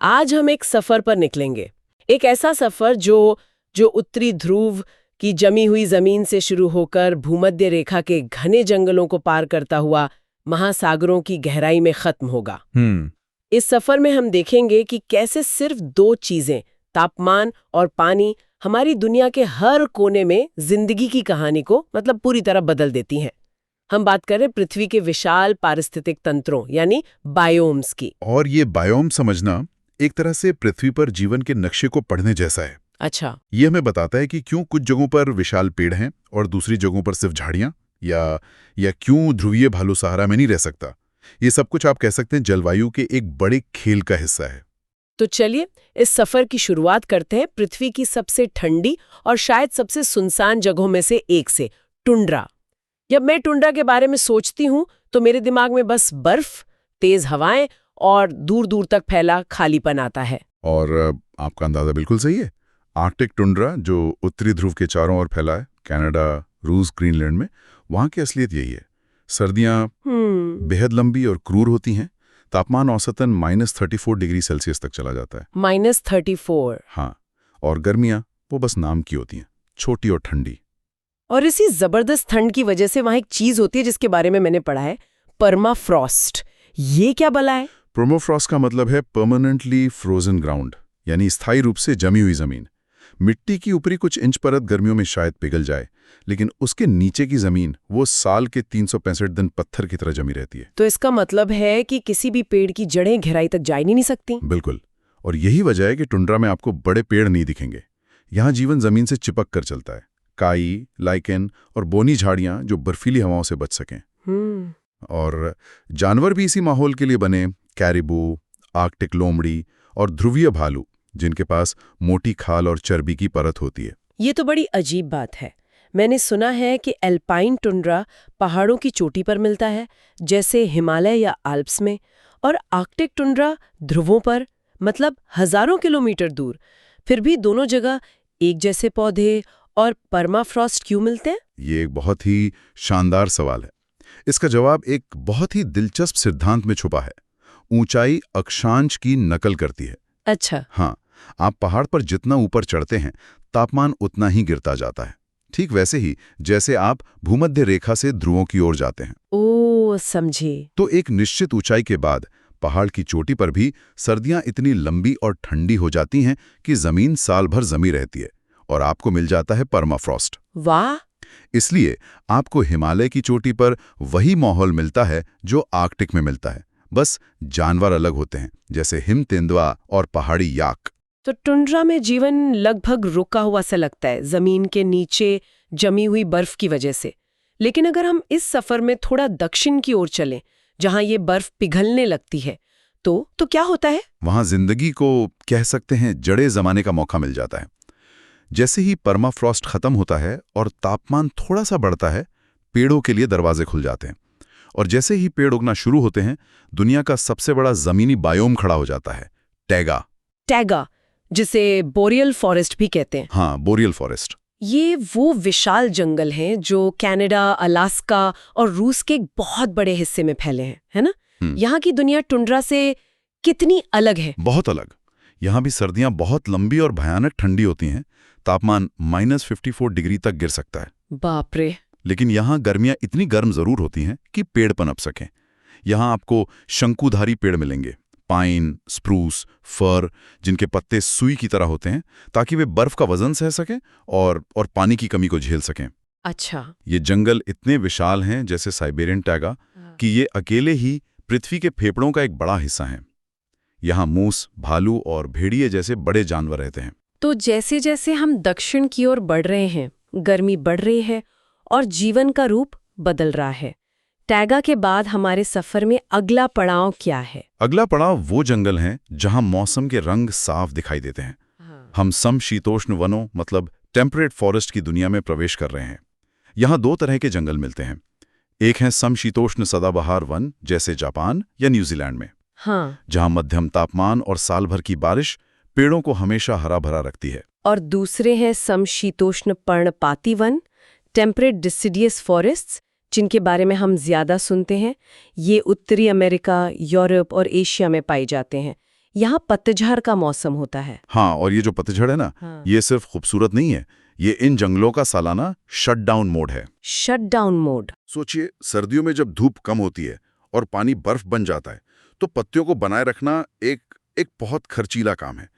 आज हम एक सफर पर निकलेंगे। एक ऐसा सफर जो जो उत्तरी ध्रुव की जमी हुई जमीन से शुरू होकर भूमध्य रेखा के घने जंगलों को पार करता हुआ महासागरों की गहराई में खत्म होगा। इस सफर में हम देखेंगे कि कैसे सिर्फ दो चीजें, तापमान और पानी, हमारी दुनिया के हर कोने में जिंदगी की कहानी को पूरी तरह बदल देती हैं। हम बात करें पृथ्वी के विशाल पारिस्थितिक तंत्रों यानी बायोम्स की। और ये बायोम समझना एक तरह से पृथ्वी पर जीवन के नक्शे को पढ़ने जैसा है। अच्छा। ये हमें बताता है कि क्यों कुछ जगहों पर विशाल पेड़ हैं और दूसरी जगहों पर सिर्फ झाड़ियां, या क्यों ध्रुवीय भालू सहारा में नहीं रह सकता। ये सब कुछ आप कह सकते हैं जलवायु के एक बड़े खेल का हिस्सा है। तो चलिए इस सफर की शुरुआत करते हैं पृथ्वी की सबसे ठंडी और शायद सबसे सुनसान जगहों में से एक से, टुंड्रा। जब मैं टुंड्रा के बारे में सोचती हूँ तो मेरे दिमाग में बस बर्फ, तेज हवाएं और दूर दूर तक फैला खालीपन आता है। और आपका अंदाजा बिल्कुल सही है। आर्कटिक टुंड्रा जो उत्तरी ध्रुव के चारों ओर फैला है, कनाडा, रूस, ग्रीनलैंड में, वहाँ की असलियत यही है। सर्दियाँ बेहद लंबी और क्रूर होती हैं। तापमान औसतन -34 डिग्री सेल्सियस तक चला जाता है। -34? हाँ। और गर्मियाँ वो बस नाम की होती हैं, छोटी और ठंडी। और इसी जबरदस्त ठंड की वजह से वहाँ एक चीज होती है जिसके बारे में मैंने पढ़ा है, परमाफ्रॉस्ट। ये क्या बला है? परमाफ्रॉस्ट का मतलब है परमानेंटली फ्रोजन ग्राउंड, यानी स्थायी रूप से जमी हुई जमीन। मिट्टी की ऊपरी कुछ इंच परत गर्मियों में शायद पिघल जाए, लेकिन उसके नीचे की जमीन वो साल के 365 दिन पत्थर की तरह जमी रहती है। तो इसका मतलब है कि किसी भी पेड़ की जड़ें गहराई तक जा ही नहीं सकती। बिल्कुल। और यही वजह है कि टुंड्रा में आपको बड़े पेड़ नहीं दिखेंगे। यहाँ जीवन जमीन से चिपक कर चलता है। काई, लाइकेन और बोनी झाड़ियां जो बर्फीली हवाओं से बच सकें। और जानवर भी इसी माहौल के लिए बने। कैरिबू, आर्कटिक लोमड़ी और ध्रुवीय भालू, जिनके पास मोटी खाल और चर्बी की परत होती है। ये तो बड़ी अजीब बात है। मैंने सुना है कि एल्पाइन टुंड्रा पहाड़ों की चोटी पर मिलता है, जैसे हिमालय या आल्प्स में, और आर्कटिक टुंड्रा ध्रुवों पर, मतलब हजारों किलोमीटर दूर। फिर भी दोनों जगह एक जैसे पौधे और परमाफ्रॉस्ट क्यों मिलते हैं? ये एक बहुत ही शानदार सवाल है। इसका जवाब एक बहुत ही दिलचस्प सिद्धांत में छुपा है। ऊंचाई अक्षांश की नकल करती है। अच्छा। हाँ, आप पहाड़ पर जितना ऊपर चढ़ते हैं, तापमान उतना ही गिरता जाता है। ठीक वैसे ही जैसे आप भूमध्य रेखा से ध्रुवों की ओर जाते हैं। ओ, समझी। तो एक निश्चित ऊंचाई के बाद पहाड़ की चोटी पर भी सर्दियां इतनी लंबी और ठंडी हो जाती हैं कि जमीन साल भर जमी रहती है और आपको मिल जाता है परमाफ्रॉस्ट। वाह! इसलिए आपको हिमालय की चोटी पर वही माहौल मिलता है जो आर्कटिक में मिलता है, बस जानवर अलग होते हैं, जैसे हिम तेंदुआ और पहाड़ी याक। तो टुंड्रा में जीवन लगभग रुका हुआ सा लगता है, जमीन के नीचे जमी हुई बर्फ की वजह से। लेकिन अगर हम इस सफर में थोड़ा दक्षिण की ओर चलें, जहां ये बर्फ पिघलने लगती है, तो क्या होता है? वहां जिंदगी को कह सकते हैं जड़े जमाने का मौका मिल जाता है। जैसे ही परमाफ्रॉस्ट खत्म होता है और तापमान थोड़ा सा बढ़ता है, पेड़ों के लिए दरवाजे खुल जाते हैं। और जैसे ही पेड़ उगना शुरू होते हैं, दुनिया का सबसे बड़ा जमीनी बायोम खड़ा हो जाता है, टैगा। टैगा, जिसे बोरियल फॉरेस्ट भी कहते हैं। हाँ, बोरियल फॉरेस्ट। ये वो विशाल जंगल हैं जो कनाडा, अलास्का और रूस के एक बहुत बड़े हिस्से में फैले हैं, है ना? यहाँ की दुनिया टुंड्रा से कितनी अलग है? बहुत अलग। यहाँ भी सर्दियां बहुत लंबी और भयानक ठंडी होती हैं। तापमान -54 डिग्री तक गिर सकता है। बाप रे! लेकिन यहाँ गर्मियां इतनी गर्म जरूर होती हैं कि पेड़ पनप सकें। यहाँ आपको शंकुधारी पेड़ मिलेंगे, पाइन, स्प्रूस, फर, जिनके पत्ते सुई की तरह होते हैं, ताकि वे बर्फ का वजन सह सकें और पानी की कमी को झेल सकें। अच्छा। ये जंगल इतने विशाल हैं, जैसे साइबेरियन टैगा, कि ये अकेले ही पृथ्वी के फेफड़ों का एक बड़ा हिस्सा हैं। यहाँ मूस, भालू और भेड़िए जैसे बड़े जानवर रहते हैं। तो जैसे जैसे हम दक्षिण की ओर बढ़ रहे हैं, गर्मी बढ़ रही है और जीवन का रूप बदल रहा है। टैगा के बाद हमारे सफर में अगला पड़ाव क्या है? अगला पड़ाव वो जंगल हैं जहां मौसम के रंग साफ दिखाई देते हैं। हम समशीतोष्ण वनों, मतलब टेम्परेट फॉरेस्ट की दुनिया में प्रवेश कर रहे हैं। यहाँ दो तरह के जंगल मिलते हैं। एक है समशीतोष्ण सदाबहार वन, जैसे जापान या न्यूजीलैंड में, जहां मध्यम तापमान और साल भर की बारिश पेड़ों को हमेशा हरा भरा रखती है। और दूसरे हैं समशीतोष्ण पर्णपाती वन, टेम्परेट डिसिडियस फॉरेस्ट्स, जिनके बारे में हम ज्यादा सुनते हैं। ये उत्तरी अमेरिका, यूरोप और एशिया में पाए जाते हैं। यहाँ पतझड़ का मौसम होता है। हाँ, और ये जो पतझड़ है ना, हाँ। ये सिर्फ खूबसूरत नहीं है, ये इन जंगलों का सालाना शटडाउन मोड है। Shutdown mode. सोचिए, सर्दियों में जब धूप कम होती है और पानी बर्फ बन जाता है, तो पत्तियों को बनाए रखना एक बहुत खर्चीला काम है।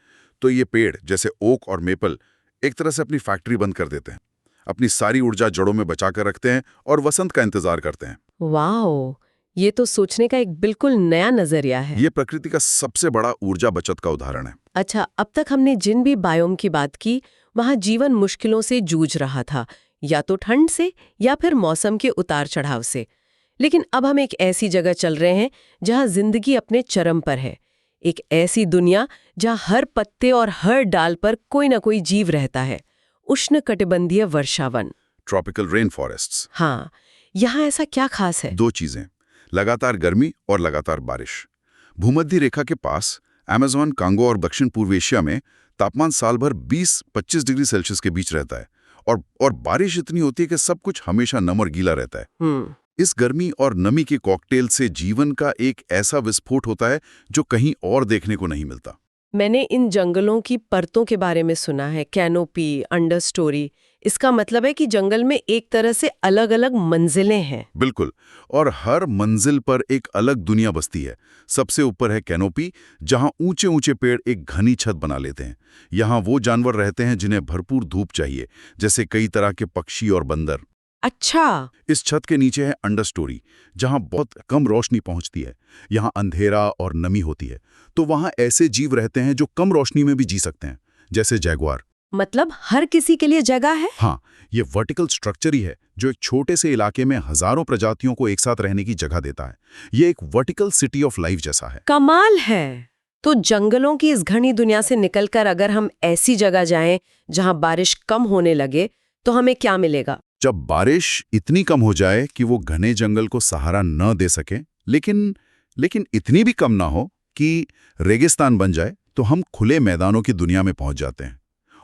तो ये पेड़ जैसे ओक और मेपल एक तरह से अपनी फैक्ट्री बंद कर देते हैं, अपनी सारी ऊर्जा जड़ों में बचा कर रखते हैं और वसंत का इंतजार करते हैं। वाओ, ये तो सोचने का एक बिल्कुल नया नजरिया है। ये प्रकृति का सबसे बड़ा ऊर्जा बचत का उदाहरण है। अच्छा, अब तक हमने जिन भी बायोम की बात की, वहाँ जीवन मुश्किलों से जूझ रहा था, या तो ठंड से या फिर मौसम के उतार चढ़ाव से। लेकिन अब हम एक ऐसी जगह चल रहे हैं जहाँ जिंदगी अपने चरम पर है। एक ऐसी दुनिया जहाँ हर पत्ते और हर डाल पर कोई ना कोई जीव रहता है। उष्णकटिबंधीय वर्षावन, ट्रॉपिकल रेन फॉरेस्ट्स। हाँ, यहाँ ऐसा क्या खास है? दो चीजें, लगातार गर्मी और लगातार बारिश। भूमध्य रेखा के पास अमेज़न, कांगो और दक्षिण पूर्व एशिया में तापमान साल भर 20-25 डिग्री सेल्सियस के बीच रहता है और बारिश इतनी होती है कि सब कुछ हमेशा नम और गीला रहता है। इस गर्मी और नमी के कॉकटेल से जीवन का एक ऐसा विस्फोट होता है जो कहीं और देखने को नहीं मिलता। मैंने इन जंगलों की परतों के बारे में सुना है, कैनोपी, अंडरस्टोरी। इसका मतलब है कि जंगल में एक तरह से अलग-अलग मंजिलें हैं। बिल्कुल, और हर मंजिल पर एक अलग दुनिया बसती है। सबसे ऊपर है कैनोपी, जहां ऊंचे ऊंचे पेड़ एक घनी छत बना लेते हैं। यहाँ वो जानवर रहते हैं जिन्हें भरपूर धूप चाहिए, जैसे कई तरह के पक्षी और बंदर। अच्छा। इस छत के नीचे है अंडरस्टोरी, जहां बहुत कम रोशनी पहुंचती है। यहाँ अंधेरा और नमी होती है, तो वहां ऐसे जीव रहते हैं जो कम रोशनी में भी जी सकते हैं, जैसे जैगुआर। मतलब हर किसी के लिए जगह है? हाँ, ये वर्टिकल स्ट्रक्चर ही है जो एक छोटे से इलाके में हजारों प्रजातियों को एक साथ रहने की जगह देता है। ये एक वर्टिकल सिटी ऑफ लाइफ जैसा है। कमाल है। तो जंगलों की इस घनी दुनिया से निकलकर अगर हम ऐसी जगह जाएं जहां बारिश कम होने लगे, तो हमें क्या मिलेगा? जब बारिश इतनी कम हो जाए कि वो घने जंगल को सहारा न दे सके, लेकिन इतनी भी कम ना हो कि रेगिस्तान बन जाए, तो हम खुले मैदानों की दुनिया में पहुंच जाते हैं।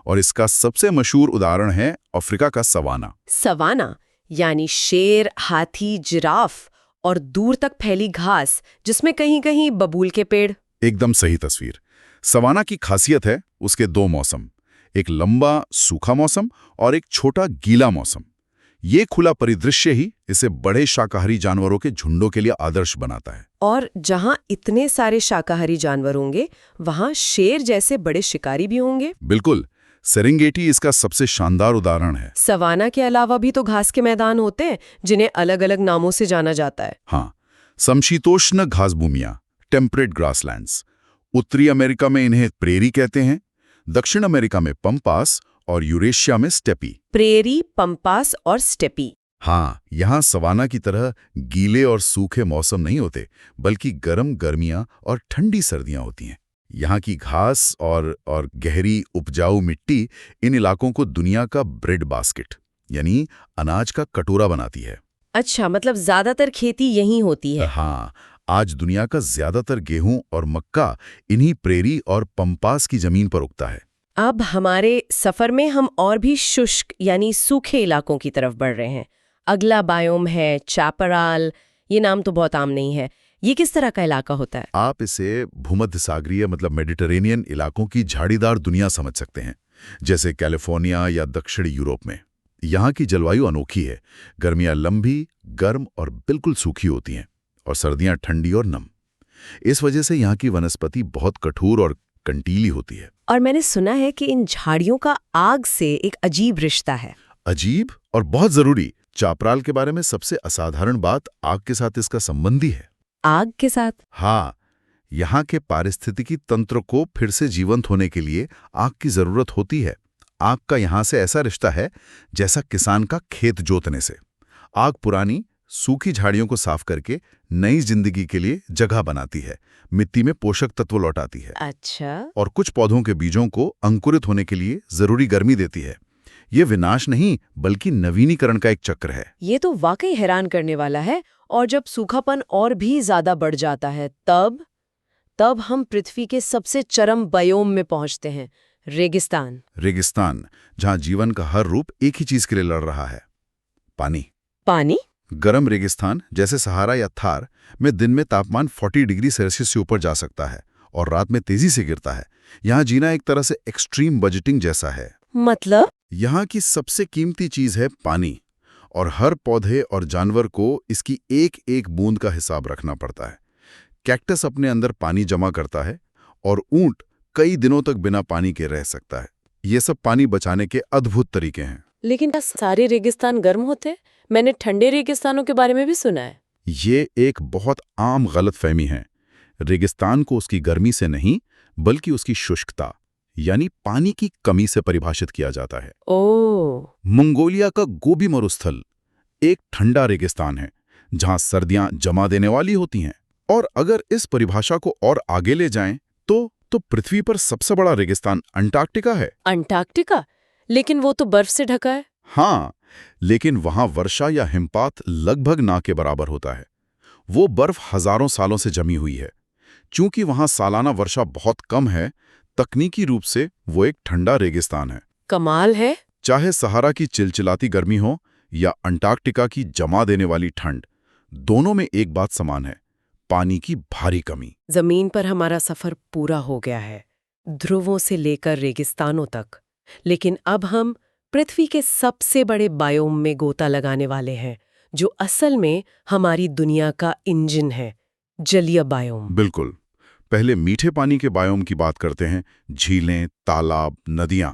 और इसका सबसे मशहूर उदाहरण है अफ्रीका का सवाना। सवाना यानी शेर, हाथी, जिराफ और दूर तक फैली घास, जिसमें कहीं कहीं बबूल के पेड़। एकदम सही तस्वीर। सवाना की खासियत है उसके दो मौसम, एक लंबा सूखा मौसम और एक छोटा गीला मौसम। ये खुला परिदृश्य ही इसे बड़े शाकाहारी जानवरों के झुंडों के लिए आदर्श बनाता है। और जहां इतने सारे शाकाहारी जानवर होंगे, वहां शेर जैसे बड़े शिकारी भी होंगे। बिल्कुल, सेरेंगेटी इसका सबसे शानदार उदाहरण है। सवाना के अलावा भी तो घास के मैदान होते हैं जिन्हें अलग अलग नामों से जाना जाता है। हाँ, समशीतोष्ण घास भूमियां, टेम्परेट ग्रासलैंड्स। उत्तरी अमेरिका में इन्हें प्रेरी कहते हैं, दक्षिण अमेरिका में पंपास और यूरेशिया में स्टेपी। प्रेरी, पंपास और स्टेपी। हाँ, यहाँ सवाना की तरह गीले और सूखे मौसम नहीं होते, बल्कि गर्म गर्मियां और ठंडी सर्दियां होती हैं। यहाँ की घास और गहरी उपजाऊ मिट्टी इन इलाकों को दुनिया का ब्रेड बास्केट यानी अनाज का कटोरा बनाती है। अच्छा, मतलब ज्यादातर खेती यहीं होती है। हाँ, आज दुनिया का ज्यादातर गेहूं और मक्का इन्हीं प्रेरी और पंपास की जमीन पर उगता है। अब हमारे सफर में हम और भी शुष्क यानी सूखे इलाकों की तरफ बढ़ रहे हैं। अगला बायोम है चापराल। ये नाम तो बहुत आम नहीं है। ये किस तरह का इलाका होता है? आप इसे भूमध्य सागरीय मतलब मेडिटरेनियन इलाकों की झाड़ीदार दुनिया समझ सकते हैं, जैसे कैलिफोर्निया या दक्षिण यूरोप में। यहाँ की जलवायु अनोखी है। गर्मियाँ लंबी, गर्म और बिल्कुल सूखी होती हैं, और सर्दियाँ ठंडी और नम। इस वजह से यहाँ की वनस्पति बहुत कठोर और कंटीली होती है। और मैंने सुना है कि इन झाड़ियों का आग से एक अजीब रिश्ता है। अजीब और बहुत जरूरी। चापराल के बारे में सबसे असाधारण बात आग के साथ इसका संबंध ही है। आग के साथ? हाँ, यहाँ के पारिस्थितिकी तंत्र को फिर से जीवंत होने के लिए आग की जरूरत होती है। आग का यहाँ से ऐसा रिश्ता है जैसा किसान का खेत जोतने से। आग पुरानी सूखी झाड़ियों को साफ करके नई जिंदगी के लिए जगह बनाती है, मिट्टी में पोषक तत्व लौटाती है। अच्छा। और कुछ पौधों के बीजों को अंकुरित होने के लिए जरूरी गर्मी देती है। ये विनाश नहीं बल्कि नवीनीकरण का एक चक्र है। ये तो वाकई हैरान करने वाला है। और जब सूखापन और भी ज्यादा बढ़ जाता है, तब हम पृथ्वी के सबसे चरम बायोम में पहुंचते हैं, रेगिस्तान। रेगिस्तान, जहां जीवन का हर रूप एक ही चीज के लिए लड़ रहा है, पानी। पानी? गर्म रेगिस्तान जैसे सहारा या थार में दिन में तापमान 40 डिग्री सेल्सियस से ऊपर जा सकता है और रात में तेजी से गिरता है। यहाँ जीना एक तरह से एक्सट्रीम बजटिंग जैसा है। मतलब? यहाँ की सबसे कीमती चीज है पानी, और हर पौधे और जानवर को इसकी एक एक बूंद का हिसाब रखना पड़ता है। कैक्टस अपने अंदर पानी जमा करता है और ऊंट कई दिनों तक बिना पानी के रह सकता है। ये सब पानी बचाने के अद्भुत तरीके हैं। लेकिन क्या सारे रेगिस्तान गर्म होते? मैंने ठंडे रेगिस्तानों के बारे में भी सुना है। ये एक बहुत आम गलतफहमी है। रेगिस्तान को उसकी गर्मी से नहीं, बल्कि उसकी शुष्कता यानी पानी की कमी से परिभाषित किया जाता है। ओह, मंगोलिया का गोबी मरुस्थल एक ठंडा रेगिस्तान है, जहां सर्दियां जमा देने वाली होती हैं। और अगर इस परिभाषा को और आगे ले जाएं, तो पृथ्वी पर सबसे बड़ा रेगिस्तान अंटार्कटिका है। अंटार्कटिका? लेकिन वो तो बर्फ से ढका है। हाँ, लेकिन वहां वर्षा या हिमपात लगभग ना के बराबर होता है। वो बर्फ हजारों सालों से जमी हुई है। चूंकि वहां सालाना वर्षा बहुत कम है, तकनीकी रूप से वो एक ठंडा रेगिस्तान है। कमाल है। चाहे सहारा की चिलचिलाती गर्मी हो या अंटार्कटिका की जमा देने वाली ठंड, दोनों में एक बात समान है, पानी की भारी कमी। जमीन पर हमारा सफर पूरा हो गया है, ध्रुवों से लेकर रेगिस्तानों तक। लेकिन अब हम पृथ्वी के सबसे बड़े बायोम में गोता लगाने वाले हैं, जो असल में हमारी दुनिया का इंजन है, जलीय बायोम। बिल्कुल। पहले मीठे पानी के बायोम की बात करते हैं। झीलें, तालाब, नदियां।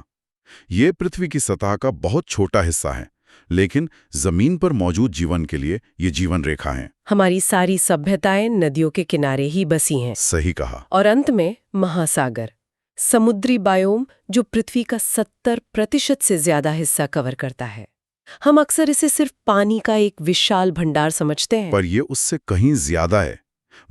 ये पृथ्वी की सतह का बहुत छोटा हिस्सा है, लेकिन जमीन पर मौजूद जीवन के लिए ये जीवन रेखा है। हमारी सारी सभ्यताएं नदियों के किनारे ही बसी हैं। सही कहा। और अंत में महासागर, समुद्री बायोम, जो पृथ्वी का 70% से ज्यादा हिस्सा कवर करता है। हम अक्सर इसे सिर्फ पानी का एक विशाल भंडार समझते हैं, पर ये उससे कहीं ज्यादा है।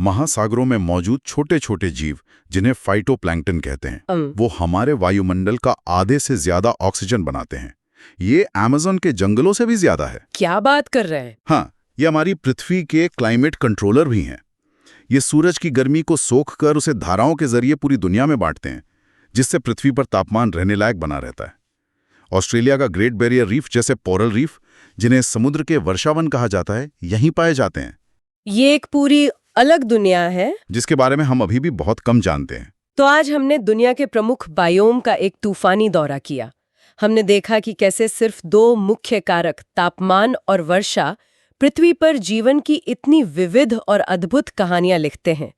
महासागरों में मौजूद छोटे छोटे जीव, जिन्हें फाइटोप्लैंक्टन कहते हैं, वो हमारे वायुमंडल का आधे से ज्यादा ऑक्सीजन बनाते हैं। ये अमेज़न के जंगलों से भी ज्यादा है। क्या बात कर रहे हैं? हाँ, ये हमारी पृथ्वी के क्लाइमेट कंट्रोलर भी हैं। ये सूरज की गर्मी को सोख कर उसे धाराओं के जरिए पूरी दुनिया में बांटते हैं, जिससे पृथ्वी पर तापमान रहने लायक बना रहता है। ऑस्ट्रेलिया का ग्रेट बैरियर रीफ जैसे कोरल रीफ, जिन्हें समुद्र के वर्षावन कहा जाता है, यहीं पाए जाते हैं। ये एक पूरी अलग दुनिया है, जिसके बारे में हम अभी भी बहुत कम जानते हैं। तो आज हमने दुनिया के प्रमुख बायोम का एक तूफानी दौरा किया। हमने देखा कि कैसे सिर्फ 2 मुख्य कारक, तापमान और वर्षा, पृथ्वी पर जीवन की इतनी विविध और अद्भुत कहानियां लिखते हैं,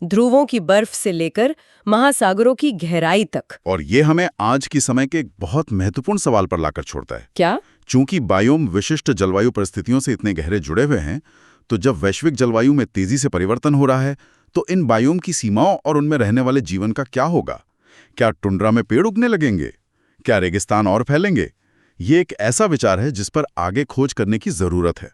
ध्रुवों की बर्फ से लेकर महासागरों की गहराई तक। और ये हमें आज की समय के एक बहुत महत्वपूर्ण सवाल पर लाकर छोड़ता है। क्या? चूंकि बायोम विशिष्ट जलवायु परिस्थितियों से इतने गहरे जुड़े हुए हैं, तो जब वैश्विक जलवायु में तेजी से परिवर्तन हो रहा है, तो इन बायोम की सीमाओं और उनमें रहने वाले जीवन का क्या होगा? क्या टुंड्रा में पेड़ उगने लगेंगे? क्या रेगिस्तान और फैलेंगे? ये एक ऐसा विचार है जिस पर आगे खोज करने की जरूरत है।